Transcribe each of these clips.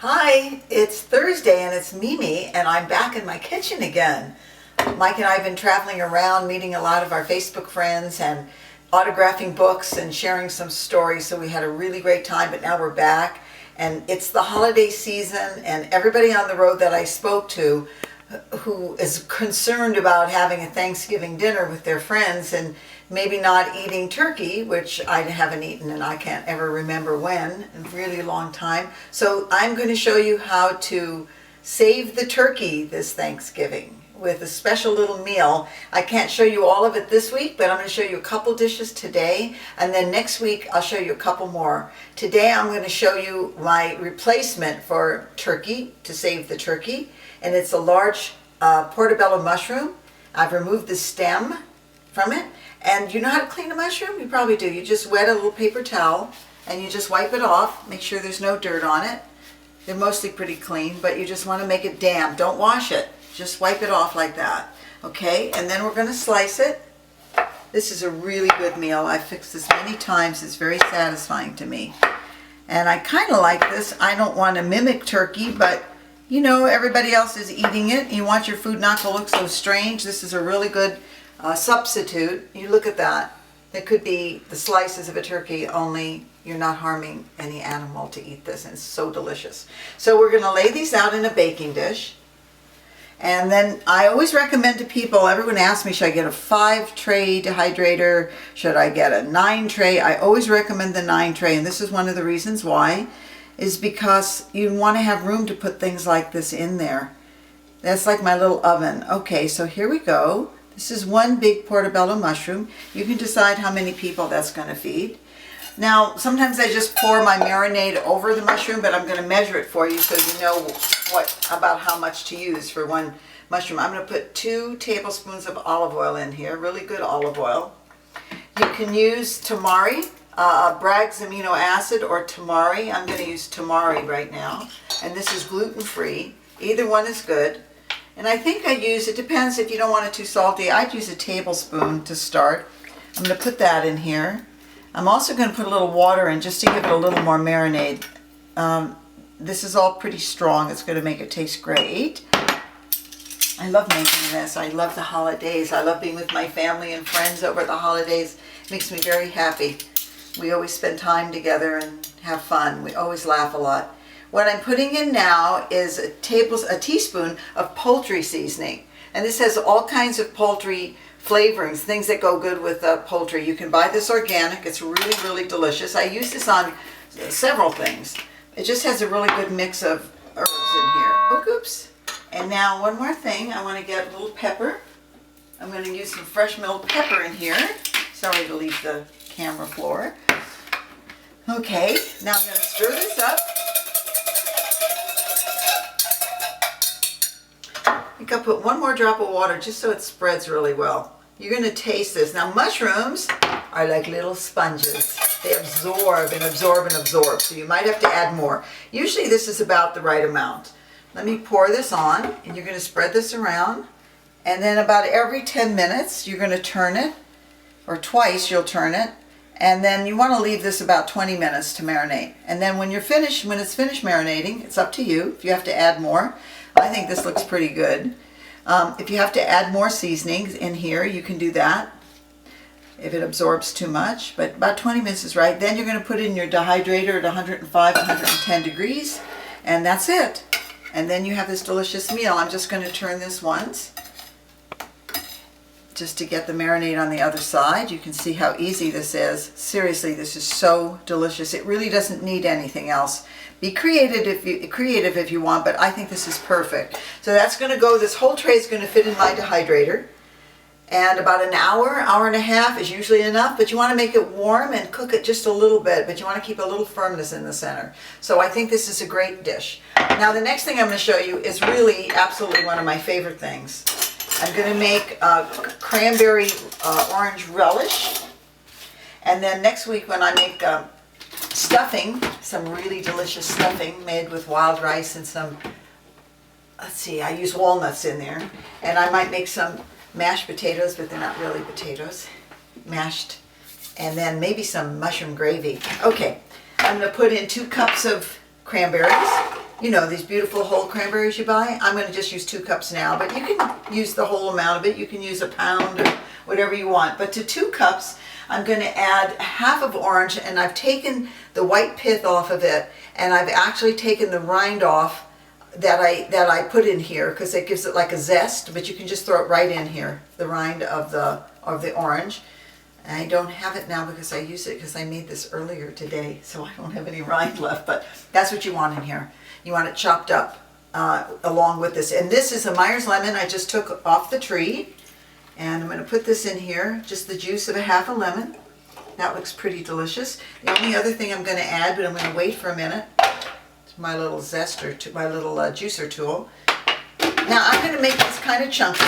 Hi, it's Thursday and it's Mimi and I'm back in my kitchen again. Mike and I have been traveling around meeting a lot of our Facebook friends and autographing books and sharing some stories, so we had a really great time, but now we're back and it's the holiday season, and everybody on the road that I spoke to who is concerned about having a Thanksgiving dinner with their friends and maybe not eating turkey, which I haven't eaten and I can't ever remember when, in a really long time. So I'm going to show you how to save the turkey this Thanksgiving with a special little meal. I can't show you all of it this week, but I'm going to show you a couple dishes today, and then next week I'll show you a couple more. Today I'm going to show you my replacement for turkey to save the turkey, and it's a large portobello mushroom. I've removed the stem from it. And you know how to clean a mushroom? You probably do. You just wet a little paper towel and you just wipe it off. Make sure there's no dirt on it. They're mostly pretty clean, but you just want to make it damp. Don't wash it. Just wipe it off like that. Okay, and then we're going to slice it. This is a really good meal. I've fixed this many times. It's very satisfying to me. And I kind of like this. I don't want to mimic turkey, but you know, everybody else is eating it. You want your food not to look so strange. This is a really good substitute. You look at that. It could be the slices of a turkey, only you're not harming any animal to eat this, and it's so delicious. So we're going to lay these out in a baking dish. And then I always recommend to people, everyone asks me, should I get a 5-tray dehydrator? Should I get a 9-tray? I always recommend the 9-tray, and this is one of the reasons why, is because you want to have room to put things like this in there. That's like my little oven. Okay, so here we go. This is one big portobello mushroom. You can decide how many people that's going to feed. Now, sometimes I just pour my marinade over the mushroom, but I'm going to measure it for you so you know about how much to use for one mushroom. I'm going to put 2 tablespoons of olive oil in here, really good olive oil. You can use tamari, Bragg's amino acid, or tamari. I'm going to use tamari right now, and this is gluten-free. Either one is good. And I think it depends if you don't want it too salty. I'd use a tablespoon to start. I'm going to put that in here. I'm also going to put a little water in just to give it a little more marinade. This is all pretty strong. It's going to make it taste great. I love making this. I love the holidays. I love being with my family and friends over the holidays. It makes me very happy. We always spend time together and have fun. We always laugh a lot. What I'm putting in now is a teaspoon of poultry seasoning. And this has all kinds of poultry flavorings, things that go good with poultry. You can buy this organic. It's really, really delicious. I use this on several things. It just has a really good mix of herbs in here. Oh, oops. And now one more thing. I want to get a little pepper. I'm going to use some fresh milled pepper in here. Sorry to leave the camera floor. Okay, now I'm going to stir this up. I think I'll put one more drop of water just so it spreads really well. You're going to taste this. Now, mushrooms are like little sponges. They absorb and absorb and absorb, so you might have to add more. Usually this is about the right amount. Let me pour this on, and you're going to spread this around. And then about every 10 minutes, you're going to turn it, or twice you'll turn it. And then you want to leave this about 20 minutes to marinate. And then when it's finished marinating, it's up to you if you have to add more. I think this looks pretty good. If you have to add more seasonings in here, you can do that if it absorbs too much. But about 20 minutes is right. Then you're going to put it in your dehydrator at 105, 110 degrees. And that's it. And then you have this delicious meal. I'm just going to turn this once, just to get the marinade on the other side. You can see how easy this is. Seriously, this is so delicious. It really doesn't need anything else. Be creative if you want, but I think this is perfect. So that's going to go, this whole tray is going to fit in my dehydrator. And about an hour, hour and a half is usually enough, but you want to make it warm and cook it just a little bit, but you want to keep a little firmness in the center. So I think this is a great dish. Now the next thing I'm going to show you is really absolutely one of my favorite things. I'm going to make Cranberry-Orange Relish. And then next week when I make stuffing, some really delicious stuffing made with wild rice and some, let's see, I use walnuts in there. And I might make some mashed potatoes, but they're not really potatoes, mashed. And then maybe some mushroom gravy. Okay, I'm going to put in 2 cups of cranberries. you know, these beautiful whole cranberries you buy. I'm going to just use 2 cups now, but you can use the whole amount of it. You can use a pound or whatever you want. But to 2 cups, I'm going to add half of orange, and I've taken the white pith off of it, and I've actually taken the rind off that I put in here because it gives it like a zest, but you can just throw it right in here, the rind of the orange. And I don't have it now because I used it because I made this earlier today, so I don't have any rind left, but that's what you want in here. You want it chopped up along with this. And this is a Myers lemon I just took off the tree. And I'm going to put this in here, just the juice of a half a lemon. That looks pretty delicious. The only other thing I'm going to add, but I'm going to wait for a minute, is my little zester, my little juicer tool. Now I'm going to make this kind of chunky.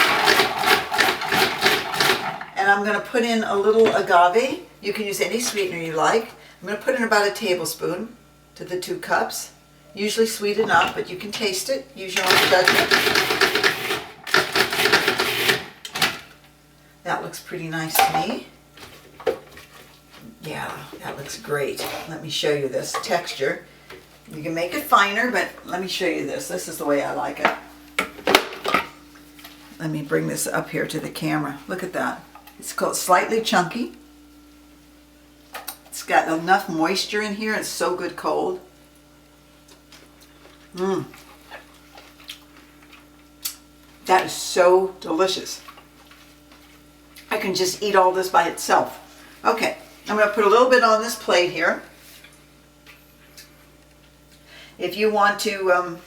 And I'm going to put in a little agave. You can use any sweetener you like. I'm going to put in about a tablespoon to the 2 cups. Usually sweet enough, but you can taste it. Use your own judgment. That looks pretty nice to me. Yeah, that looks great. Let me show you this texture. You can make it finer, but let me show you this. This is the way I like it. Let me bring this up here to the camera. Look at that. It's called slightly chunky. It's got enough moisture in here. It's so good cold. That is so delicious. I can just eat all this by itself. Okay, I'm going to put a little bit on this plate here. If you want to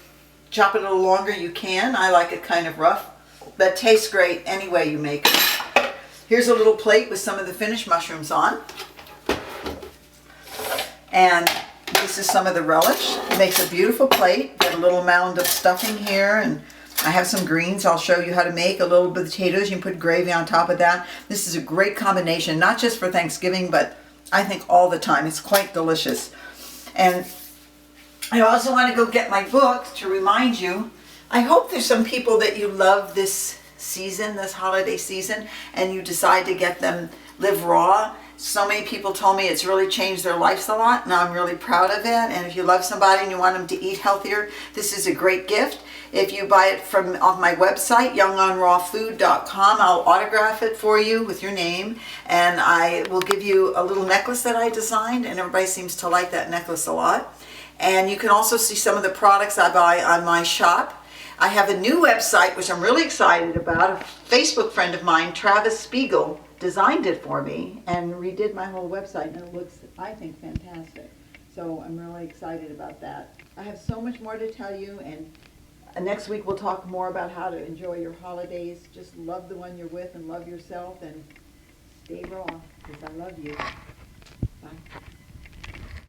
chop it a little longer, you can. I like it kind of rough, but it tastes great any way you make it. Here's a little plate with some of the finished mushrooms on. And this is some of the relish. It makes a beautiful plate. Got a little mound of stuffing here, and I have some greens I'll show you how to make. A little bit of potatoes. You can put gravy on top of that. This is a great combination, not just for Thanksgiving, but I think all the time. It's quite delicious. And I also want to go get my book to remind you. I hope there's some people that you love this season, this holiday season, and you decide to get them Live Raw. So many people told me it's really changed their lives a lot, and I'm really proud of it. And if you love somebody and you want them to eat healthier, this is a great gift. If you buy it from off my website, youngonrawfood.com, I'll autograph it for you with your name, and I will give you a little necklace that I designed, and everybody seems to like that necklace a lot. And you can also see some of the products I buy on my shop. I have a new website, which I'm really excited about. A Facebook friend of mine, Travis Spiegel, designed it for me and redid my whole website, and it looks, I think, fantastic. So I'm really excited about that. I have so much more to tell you, and next week we'll talk more about how to enjoy your holidays. Just love the one you're with and love yourself, and stay raw, because I love you. Bye.